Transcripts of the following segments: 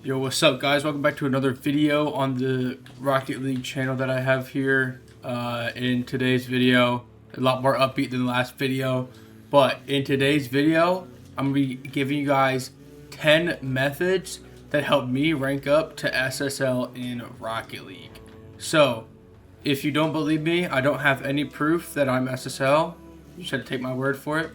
Yo, what's up, guys? Welcome back to another video on the Rocket League channel that I have here. In today's video, a lot more upbeat than the last video, but in today's video, I'm going to be giving you guys 10 methods that help me rank up to SSL in Rocket League. So, if you don't believe me, I don't have any proof that I'm SSL. You should take my word for it.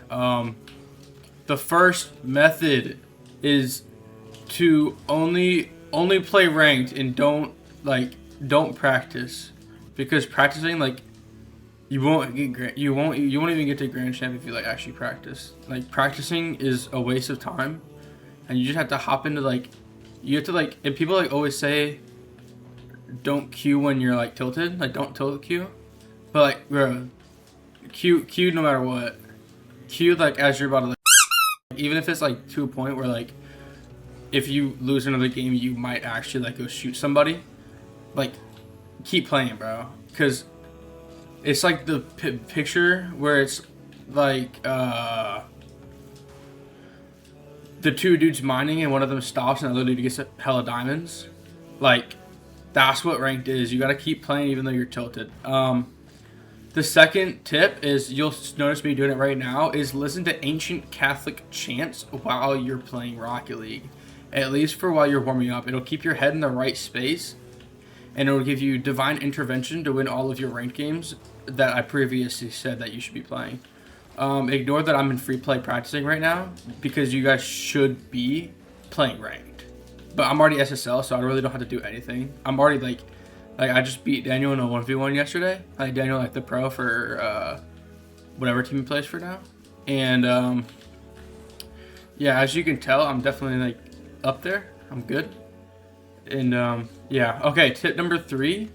The first method is to only play ranked and don't practice, because practicing, you won't even get to grand champ if you actually practice. Practicing is a waste of time, and you just have to hop into and people always say don't queue when you're tilted, don't tilt Q, but bro, Q no matter what, Q as you're about to even if it's to a point where if you lose another game, you might actually go shoot somebody. Keep playing, bro, because it's the picture where it's the two dudes mining and one of them stops and the other dude gets a hella diamonds. That's what ranked is. You gotta keep playing even though you're tilted. The second tip is, you'll notice me doing it right now, is listen to ancient Catholic chants while you're playing Rocket League. At least for while you're warming up. It'll keep your head in the right space, and it'll give you divine intervention to win all of your ranked games that I previously said that you should be playing. Ignore that I'm in free play practicing right now, because you guys should be playing ranked. But I'm already SSL, so I really don't have to do anything. I'm already I just beat Daniel in a 1v1 yesterday. Daniel the pro for whatever team he plays for now. And yeah, as you can tell, I'm definitely up there. I'm good. And yeah, okay, tip number 3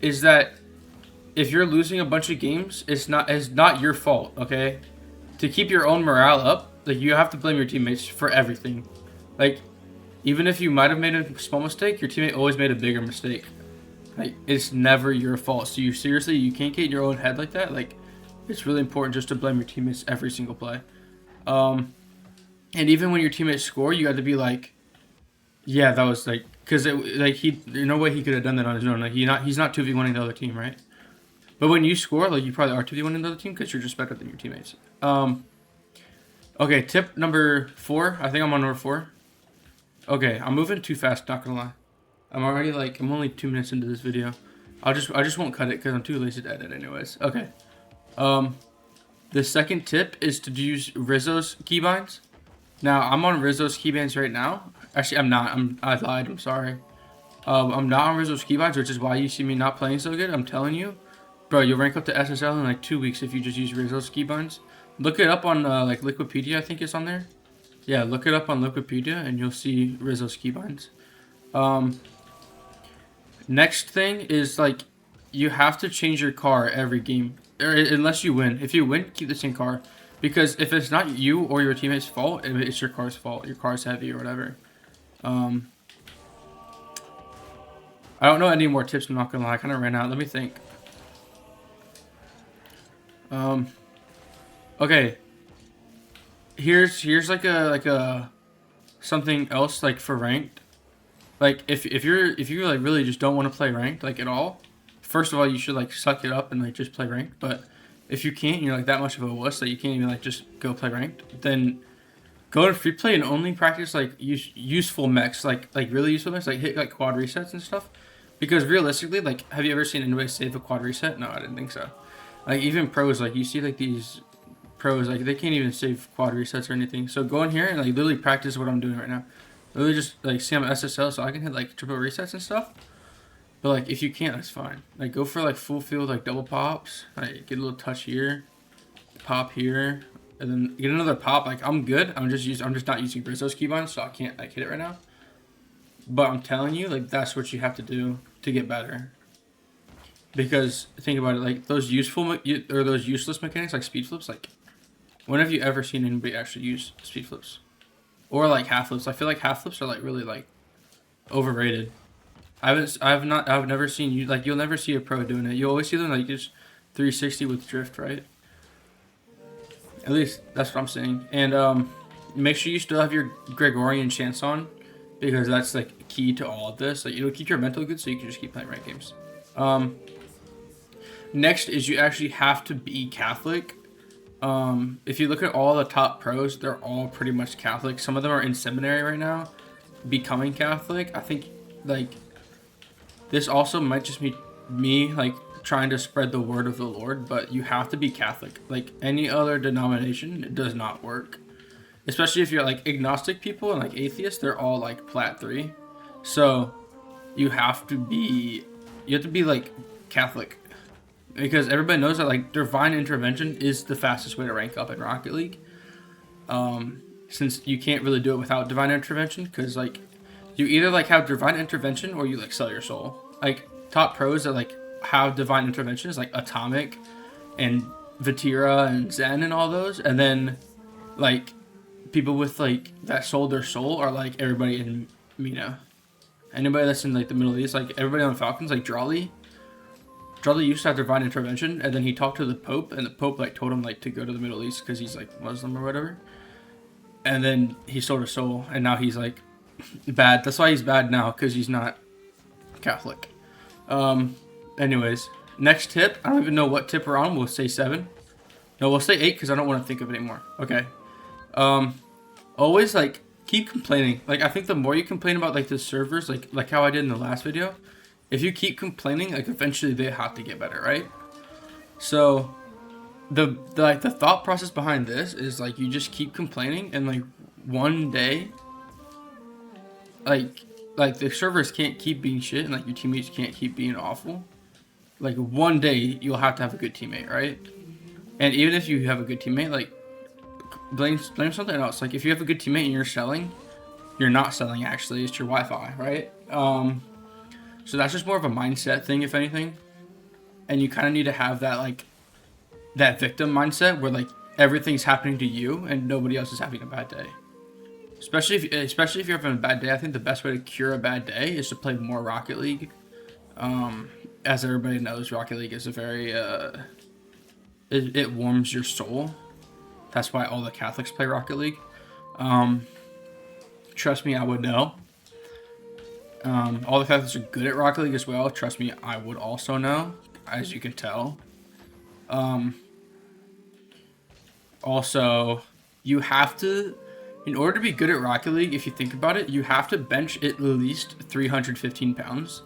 is that if you're losing a bunch of games, it's not your fault, okay? To keep your own morale up, you have to blame your teammates for everything. Even if you might have made a small mistake, your teammate always made a bigger mistake. It's never your fault. So you can't get in your own head like that. It's really important just to blame your teammates every single play. And even when your teammates score, you got to be yeah, that was because there's no way he could have done that on his own. He's not 2v1ing the other team, right? But when you score, you probably are 2v1ing the other team because you're just better than your teammates. Okay, tip number 4. I think I'm on number 4. Okay, I'm moving too fast, not gonna lie. I'm already I'm only 2 minutes into this video. I just won't cut it because I'm too lazy to edit anyways. Okay. The second tip is to use Rizzo's keybinds. Now, I'm on Rizzo's keybinds right now. Actually, I'm not. I lied. I'm sorry. I'm not on Rizzo's keybinds, which is why you see me not playing so good. I'm telling you. Bro, you'll rank up to SSL in 2 weeks if you just use Rizzo's keybinds. Look it up on Wikipedia, I think it's on there. Yeah, look it up on Wikipedia and you'll see Rizzo's keybinds. Next thing is you have to change your car every game, unless you win. If you win, keep the same car, because if it's not you or your teammate's fault, it's your car's fault. Your car's heavy or whatever. I don't know any more tips. I'm not gonna lie, I kind of ran out. Let me think. Okay. Here's a something else for ranked. If you really just don't want to play ranked at all, first of all, you should suck it up and just play ranked. But if you can't, you're that much of a wuss that you can't even just go play ranked, then go to free play and only practice useful mechs, really useful mechs, hit quad resets and stuff. Because realistically, have you ever seen anybody save a quad reset? No, I didn't think so. Even pros, you see these pros, they can't even save quad resets or anything. So go in here and literally practice what I'm doing right now. Literally just see, I'm SSL, so I can hit triple resets and stuff. But if you can't, that's fine. Go for full field double pops. Get a little touch here, pop here, and then get another pop. I'm good. I'm just not using Rizzo's keybinds, so I can't hit it right now. But I'm telling you, that's what you have to do to get better. Because think about it, those useful or those useless mechanics speed flips. When have you ever seen anybody actually use speed flips? Or half flips? I feel half flips are really overrated. I've never seen you you'll never see a pro doing it. You always see them just 360 with drift, right? At least that's what I'm saying. And make sure you still have your Gregorian chants on, because that's like key to all of this. Like it'll keep your mental good, so you can just keep playing ranked games. Next is you actually have to be Catholic. If you look at all the top pros, they're all pretty much Catholic. Some of them are in seminary right now, becoming Catholic. I think like this also might just be me like trying to spread the word of the Lord, but you have to be Catholic. Like any other denomination, it does not work. Especially if you're like agnostic people and like atheists, they're all like Plat 3. So you have to be like Catholic. Because everybody knows that like divine intervention is the fastest way to rank up in Rocket League. Since you can't really do it without divine intervention, because like you either like have divine intervention or you like sell your soul. Like top pros that like have divine intervention is like Atomic and Vatira and Zen and all those, and then like people with like that sold their soul are like everybody in MENA. Anybody that's in like the Middle East, like everybody on Falcons, like Drawley used to have divine intervention, and then he talked to the Pope, and the Pope like told him like to go to the Middle East because he's like Muslim or whatever. And then he sold his soul, and now he's like bad. That's why he's bad now, because he's not Catholic. Anyways, next tip. I don't even know what tip we're on. We'll say 7. No, we'll say 8 because I don't want to think of it anymore. Okay. Always like keep complaining. Like I think the more you complain about like the servers, like how I did in the last video. If you keep complaining, like eventually they have to get better, right? So the thought process behind this is like you just keep complaining, and like one day like the servers can't keep being shit, and like your teammates can't keep being awful. Like one day you'll have to have a good teammate, right? And even if you have a good teammate, like blame something else. Like if you have a good teammate and you're selling, you're not selling actually, it's your Wi-Fi, right? So that's just more of a mindset thing, if anything. And you kind of need to have that like that victim mindset where like everything's happening to you and nobody else is having a bad day. Especially if you're having a bad day, I think the best way to cure a bad day is to play more Rocket League. As everybody knows, Rocket League is a very it warms your soul. That's why all the Catholics play Rocket League. Trust me, I would know. All the Catholics are good at Rocket League as well. Trust me, I would also know, as you can tell. Also, you have to, in order to be good at Rocket League, if you think about it, you have to bench at least 315 pounds.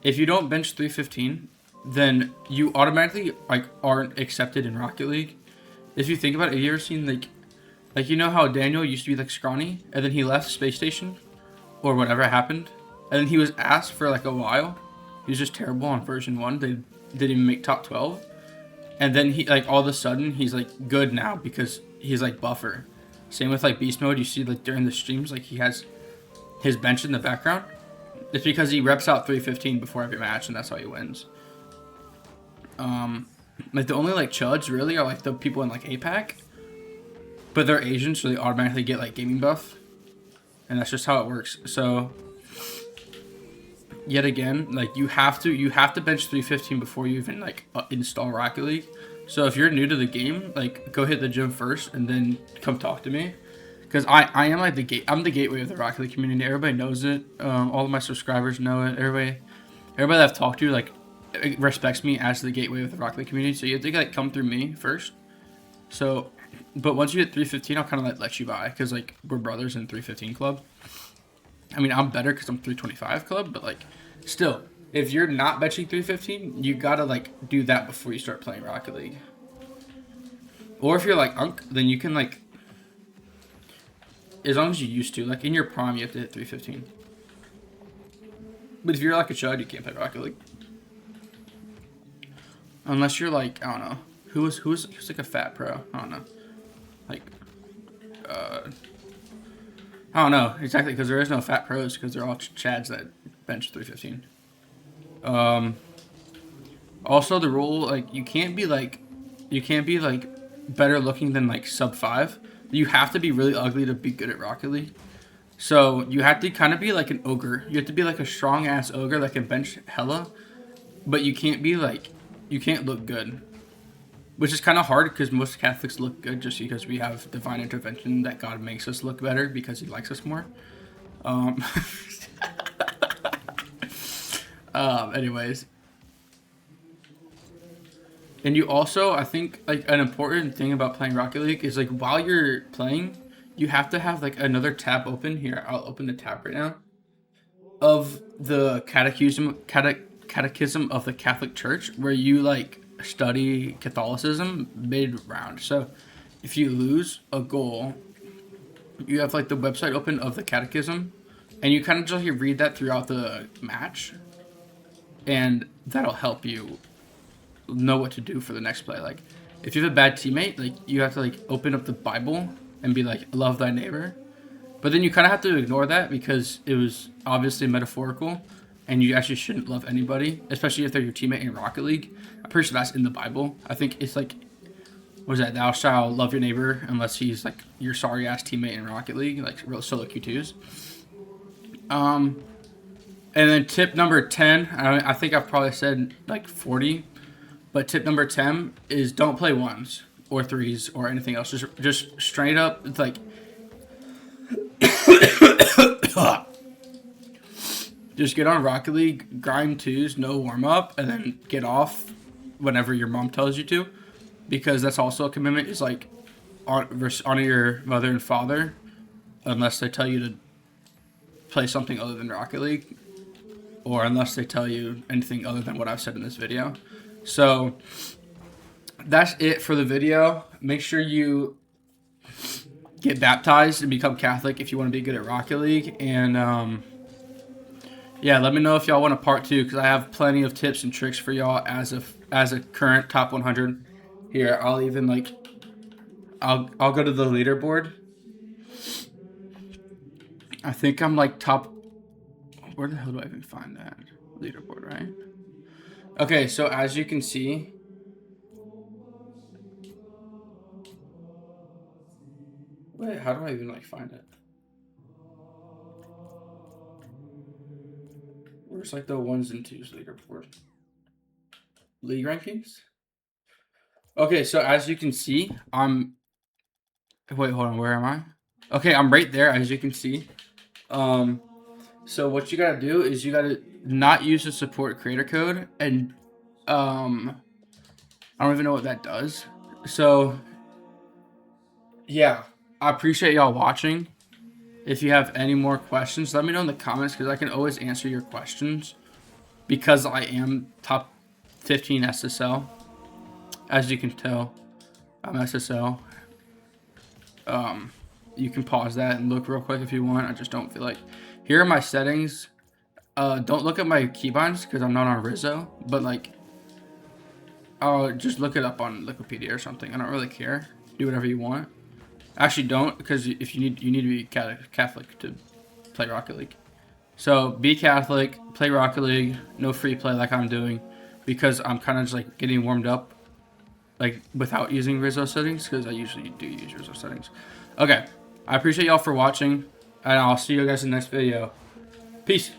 If you don't bench 315, then you automatically like aren't accepted in Rocket League. If you think about it, have you ever seen like you know how Daniel used to be like scrawny, and then he left Space Station, or whatever happened, and then he was asked for like a while. He was just terrible on version 1. They didn't even make top 12. And then he like all of a sudden he's like good now because he's like buffer. Same with like beast mode. You see like during the streams like he has his bench in the background. It's because he reps out 315 before every match, and that's how he wins. Like the only like chuds really are like the people in like APAC, but they're Asian, so they automatically get like gaming buff, and that's just how it works. So yet again, like you have to bench 315 before you even like install Rocket League. So if you're new to the game, like go hit the gym first and then come talk to me, because I am like I'm the gateway of the Rocket League community. Everybody knows it. All of my subscribers know it. Everybody that I've talked to like respects me as the gateway of the Rocket League community. So you have to like come through me first. So, but once you hit 315, I'll kind of like let you by, because like we're brothers in 315 club. I mean, I'm better because I'm 325 club, but like still, if you're not benching 315, you gotta like do that before you start playing Rocket League. Or if you're like Unk, then you can like, as long as you used to, like in your prime, you have to hit 315. But if you're like a chud, you can't play Rocket League. Unless you're like, I don't know, who's like a fat pro? I don't know, like, I don't know exactly, because there is no fat pros, because they're all chads that bench 315. Also the rule, like you can't be better looking than like sub 5. You have to be really ugly to be good at Rocket League. So you have to kind of be like an ogre. You have to be like a strong ass ogre that can bench hella, but you can't be like, you can't look good, which is kind of hard because most Catholics look good just because we have divine intervention that God makes us look better because he likes us more. Um, anyways. And you also, I think, like, an important thing about playing Rocket League is, like, while you're playing, you have to have, like, another tab open. Here, I'll open the tab right now. Of the catechism of the Catholic Church, where you, like, study Catholicism mid-round. So, if you lose a goal, you have, like, the website open of the catechism, and you kind of just, like, read that throughout the match, and that'll help you know what to do for the next play. Like, if you have a bad teammate, like, you have to, like, open up the Bible and be like, love thy neighbor. But then you kind of have to ignore that because it was obviously metaphorical, and you actually shouldn't love anybody, especially if they're your teammate in Rocket League. I'm pretty sure that's in the Bible. I think it's like, what is that? Thou shalt love your neighbor unless he's like your sorry ass teammate in Rocket League, like real solo Q2s. And then tip number 10, I think I've probably said like 40. But tip number 10 is don't play ones or threes or anything else. Just straight up, it's like, just get on Rocket League, grind twos, no warm up, and then get off whenever your mom tells you to, because that's also a commitment. Is like honor your mother and father, unless they tell you to play something other than Rocket League, or unless they tell you anything other than what I've said in this video. So that's it for the video. Make sure you get baptized and become Catholic if you want to be good at Rocket League. And yeah, let me know if y'all want a part 2, because I have plenty of tips and tricks for y'all as a current top 100. Here, I'll even like I'll go to the leaderboard. I think I'm like top. Where the hell do I even find that leaderboard? Right. Okay, so as you can see, wait, how do I even like find it? Where's like the 1s and 2s leaderboard? League rankings? Okay, so as you can see, wait, hold on, where am I? Okay, I'm right there, as you can see. So what you gotta do is you gotta not use the support creator code, and I don't even know what that does. So yeah, I appreciate y'all watching. If you have any more questions, let me know in the comments, because I can always answer your questions, because I am top 15 SSL. As you can tell, I'm SSL. You can pause that and look real quick if you want. I just don't feel like. Here are my settings. Don't look at my keybinds because I'm not on Rizzo, but like, just look it up on Wikipedia or something. I don't really care. Do whatever you want. Actually, don't, because if you need to be Catholic to play Rocket League. So be Catholic, play Rocket League, no free play like I'm doing, because I'm kind of just like getting warmed up, like without using Rizzo settings, because I usually do use Rizzo settings. Okay, I appreciate y'all for watching, and I'll see you guys in the next video. Peace.